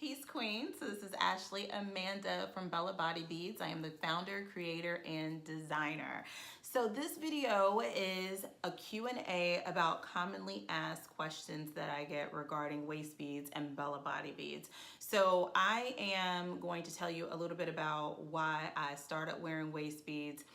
Peace Queen. So this is Ashley Amanda from Bella Body Beads. I am the founder, creator, and designer. So this video is a Q&A about commonly asked questions that I get regarding waist beads and Bella Body beads. So I am going to tell you a little bit about why I started wearing waist beads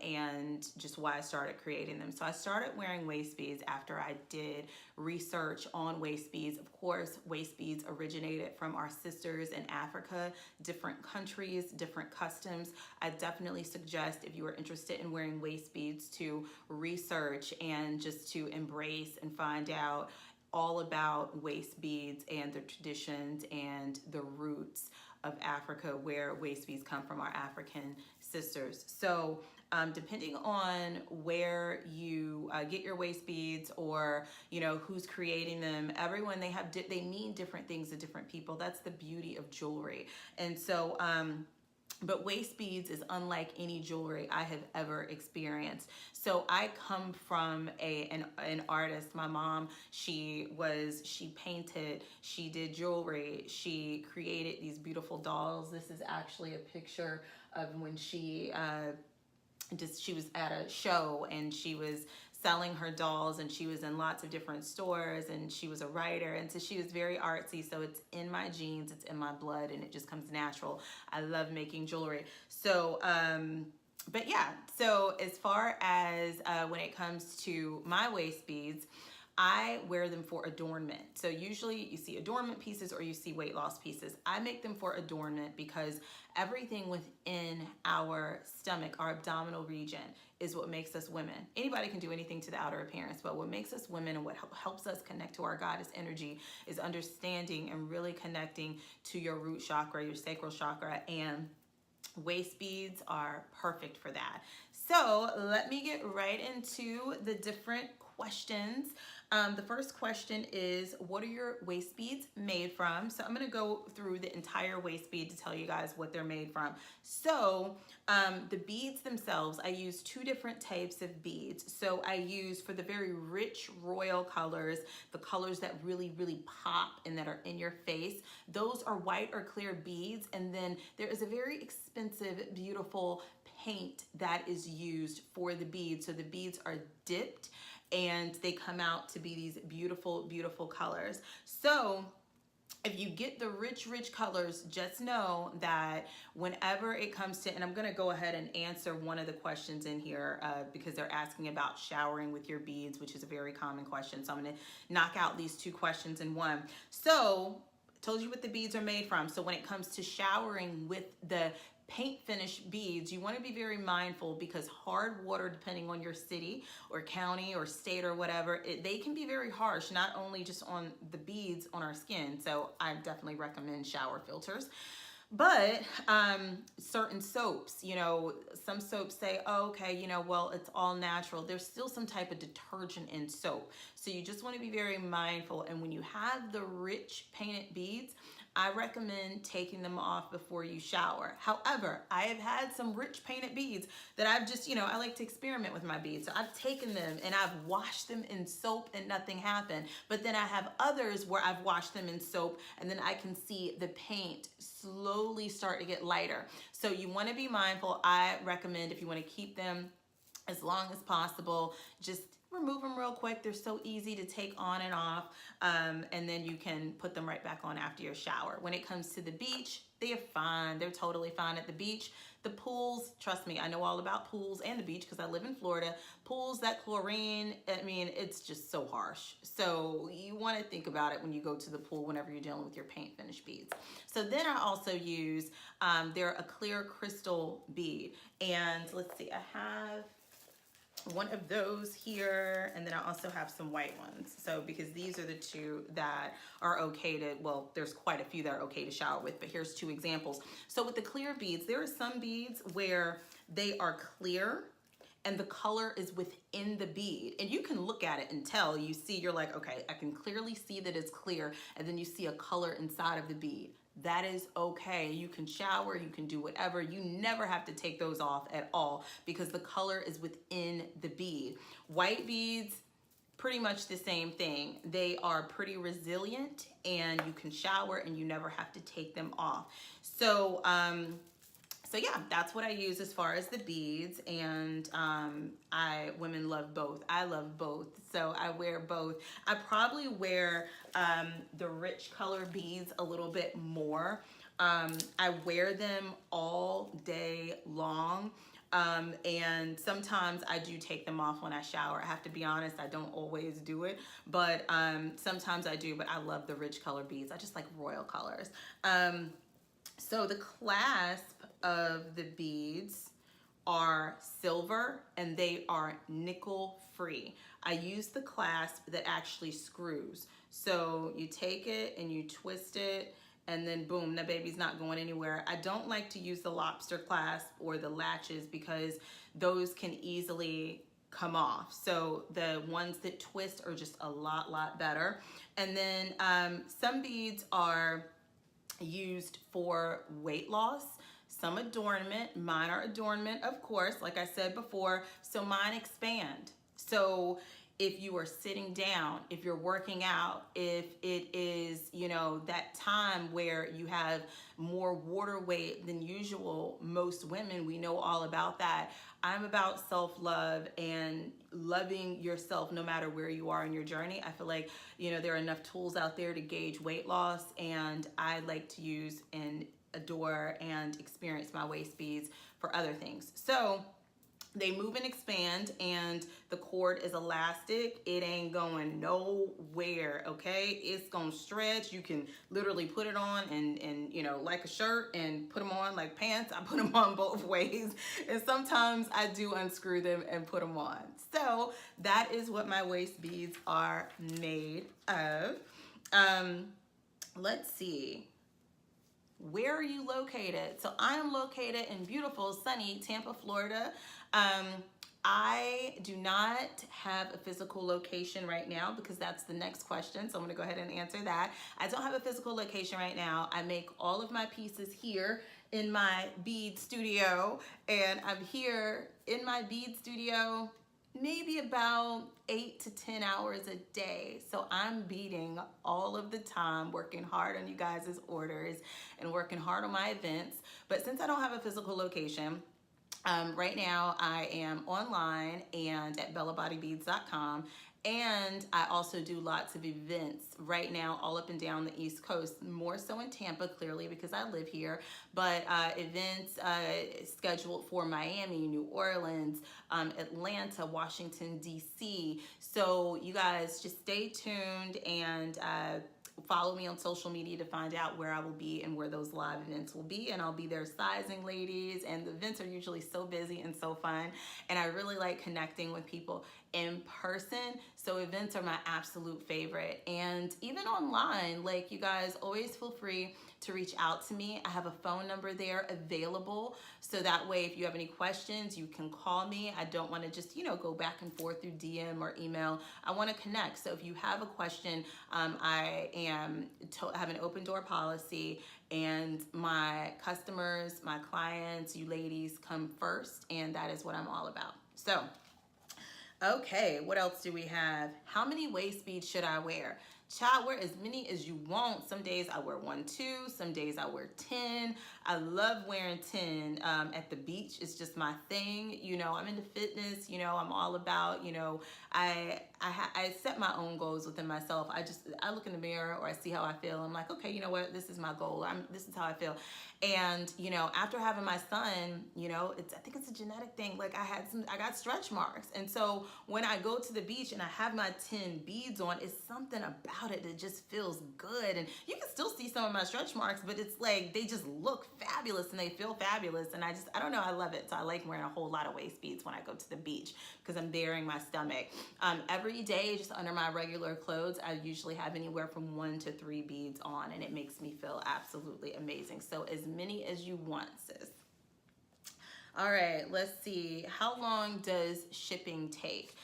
and just why I started creating them. So I started wearing waist beads after I did research on waist beads. Of course, waist beads originated from our sisters in Africa, different countries, different customs. I definitely suggest, if you are interested in wearing waist beads, to research and just to embrace and find out all about waist beads and their traditions and the roots of Africa, where waist beads come from, our African sisters. So depending on where you get your waist beads, or who's creating them, everyone, they mean different things to different people. That's the beauty of jewelry. And so but waist beads is unlike any jewelry I have ever experienced. So I come from an artist. My mom, she painted, she did jewelry, she created these beautiful dolls. This is actually a picture of when she was at a show and she was selling her dolls, and she was in lots of different stores, and she was a writer, and so she was very artsy. So it's in my genes, it's in my blood, and it just comes natural. I love making jewelry. So but yeah, so as far as when it comes to my waist beads, I wear them for adornment. So usually you see adornment pieces or you see weight loss pieces. I make them for adornment because everything within our stomach, our abdominal region, is what makes us women. Anybody can do anything to the outer appearance, but what makes us women and what helps us connect to our goddess energy is understanding and really connecting to your root chakra, your sacral chakra, and waist beads are perfect for that. So let me get right into the different questions. The first question is, what are your waist beads made from? So I'm going to go through the entire waist bead to tell you guys what they're made from. So the beads themselves, I use two different types of beads. So I use, for the very rich royal colors, the colors that really, really pop and that are in your face, those are white or clear beads. And then there is a very expensive, beautiful paint that is used for the beads. So the beads are dipped and they come out to be these beautiful, beautiful colors. So if you get the rich colors, just know that whenever it comes to, and I'm gonna go ahead and answer one of the questions in here because they're asking about showering with your beads, which is a very common question. So I'm gonna knock out these two questions in one. So I told you what the beads are made from. So when it comes to showering with the paint finish beads, you want to be very mindful, because hard water, depending on your city or county or state or whatever, they can be very harsh, not only just on the beads on our skin. So I definitely recommend shower filters. But certain soaps, some soaps say, oh, okay, well, it's all natural. There's still some type of detergent in soap. So you just want to be very mindful. And when you have the rich painted beads, I recommend taking them off before you shower. However, I have had some rich painted beads that I've just, I like to experiment with my beads. So I've taken them and I've washed them in soap and nothing happened. But then I have others where I've washed them in soap and then I can see the paint slowly start to get lighter. So you want to be mindful. I recommend, if you want to keep them as long as possible, just remove them real quick. They're so easy to take on and off, and then you can put them right back on after your shower. When it comes to the beach, they're fine. They're totally fine at the beach. The pools, trust me, I know all about pools and the beach because I live in Florida. Pools, that chlorine, I mean, it's just so harsh. So you want to think about it when you go to the pool whenever you're dealing with your paint finish beads. So then I also use, they're a clear crystal bead. And let's see, I have one of those here, and then I also have some white ones. So because these are the two that are okay to, well, there's quite a few that are okay to shower with, but here's two examples. So with the clear beads, there are some beads where they are clear and the color is within the bead, and you can look at it and tell. You see, you're like, okay, I can clearly see that it's clear, and then you see a color inside of the bead. That is okay. You can shower, you can do whatever. You never have to take those off at all because the color is within the bead. White beads, pretty much the same thing. They are pretty resilient, and you can shower and you never have to take them off. So, so yeah, that's what I use as far as the beads, and women love both. I love both, so I wear both. I probably wear the rich color beads a little bit more. I wear them all day long. And sometimes I do take them off when I shower. I have to be honest, I don't always do it, but sometimes I do. But I love the rich color beads. I just like royal colors. So the clasp of the beads are silver, and they are nickel free. I use the clasp that actually screws. So you take it and you twist it, and then boom, that baby's not going anywhere. I don't like to use the lobster clasp or the latches because those can easily come off. So the ones that twist are just a lot better. And then some beads are used for weight loss, some adornment. Mine are adornment, of course, like I said before. So mine expand. So if you are sitting down, if you're working out, if it is, you know, that time where you have more water weight than usual, most women, we know all about that. I'm about self-love and loving yourself no matter where you are in your journey. I feel like, you know, there are enough tools out there to gauge weight loss, and I like to use and adore and experience my waist beads for other things. So they move and expand, and the cord is elastic. It ain't going nowhere, okay? It's gonna stretch. You can literally put it on and you know, like a shirt, and put them on like pants. I put them on both ways, and sometimes I do unscrew them and put them on. So that is what my waist beads are made of. Let's see. Where are you located? So I am located in beautiful, sunny Tampa, Florida. I do not have a physical location right now because that's the next question. So I'm gonna go ahead and answer that. I don't have a physical location right now. I make all of my pieces here in my bead studio, and I'm here in my bead studio maybe about 8 to 10 hours a day. So I'm beading all of the time, working hard on you guys' orders and working hard on my events. But since I don't have a physical location, right now I am online and at bellabodybeads.com, and I also do lots of events right now all up and down the East Coast, more so in Tampa, clearly because I live here, but events scheduled for Miami, New Orleans, Atlanta, Washington, D.C. So you guys just stay tuned and follow me on social media to find out where I will be and where those live events will be. And I'll be there sizing ladies, and the events are usually so busy and so fun. And I really like connecting with people in person. So events are my absolute favorite. And even online, like, you guys always feel free to reach out to me. I have a phone number there available. So that way, if you have any questions, you can call me. I don't want to just, you know, go back and forth through DM or email. I want to connect. So if you have a question, I have an open door policy, and my customers, my clients, you ladies come first, and that is what I'm all about. So, okay, what else do we have? How many waist beads should I wear? Child, wear as many as you want. Some days I wear 1, 2. Some days I wear 10. I love wearing 10 at the beach. It's just my thing. You know, I'm into fitness. You know, I'm all about, you know, I set my own goals within myself. I look in the mirror, or I see how I feel. I'm like, okay, you know what? This is my goal. This is how I feel. And, you know, after having my son, you know, I think it's a genetic thing. Like, I got stretch marks. And so when I go to the beach and I have my 10 beads on, it's something about it that just feels good. And you can still see some of my stretch marks, but it's like, they just look fabulous and they feel fabulous. And I don't know, I love it. So I like wearing a whole lot of waist beads when I go to the beach because I'm bearing my stomach. Every day, just under my regular clothes, I usually have anywhere from 1 to 3 beads on, and it makes me feel absolutely amazing. So as many as you want, sis. All right, let's see. How long does shipping take?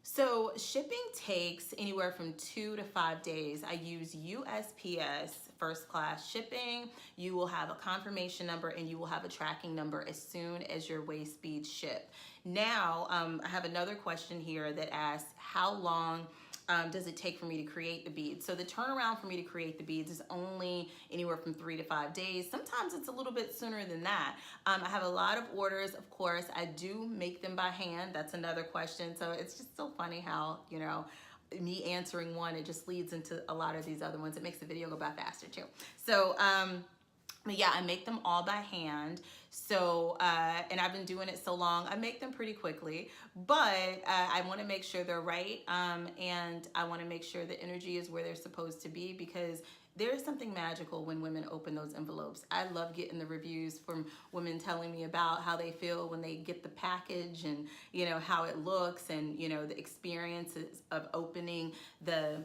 So shipping takes anywhere from 2 to 5 days. I use USPS, first class shipping. You will have a confirmation number and you will have a tracking number as soon as your waist beads ship. Now, I have another question here that asks, how long does it take for me to create the beads? So the turnaround for me to create the beads is only anywhere from 3 to 5 days. Sometimes it's a little bit sooner than that. I have a lot of orders, of course. I do make them by hand. That's another question. So it's just so funny how, you know, me answering one, it just leads into a lot of these other ones. It makes the video go by faster too. So, but yeah, I make them all by hand. So, and I've been doing it so long, I make them pretty quickly, but I want to make sure they're right. And I want to make sure the energy is where they're supposed to be, because there is something magical when women open those envelopes. I love getting the reviews from women telling me about how they feel when they get the package, and, you know, how it looks, and, you know, the experiences of opening the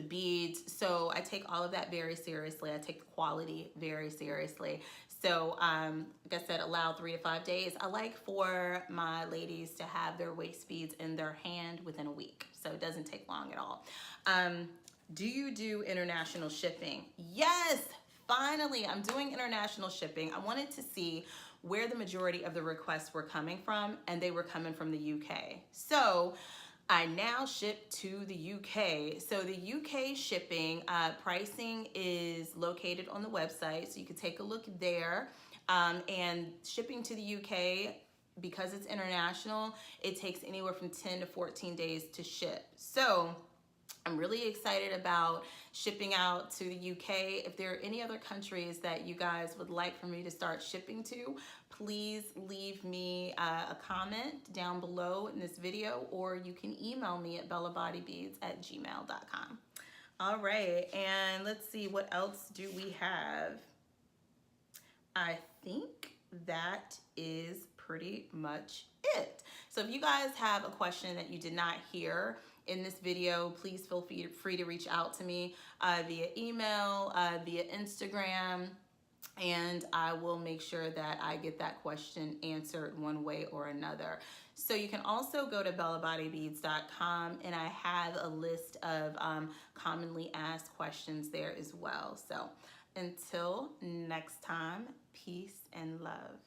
beads. So I take all of that very seriously. I take the quality very seriously. So like I said, allow 3 to 5 days. I like for my ladies to have their waist beads in their hand within a week. So it doesn't take long at all. Do you do international shipping? Yes, finally, I'm doing international shipping. I wanted to see where the majority of the requests were coming from, and they were coming from the UK. So I now ship to the UK. So the UK shipping pricing is located on the website, so you can take a look there. And shipping to the UK, because it's international, it takes anywhere from 10 to 14 days to ship. So I'm really excited about shipping out to the UK. If there are any other countries that you guys would like for me to start shipping to, please leave me a comment down below in this video, or you can email me at bellabodybeads@gmail.com. All right, and let's see, what else do we have? I think that is pretty much it. So if you guys have a question that you did not hear in this video, please feel free to reach out to me via email, via Instagram, and I will make sure that I get that question answered one way or another. So you can also go to bellabodybeads.com, and I have a list of commonly asked questions there as well. So until next time, peace and love.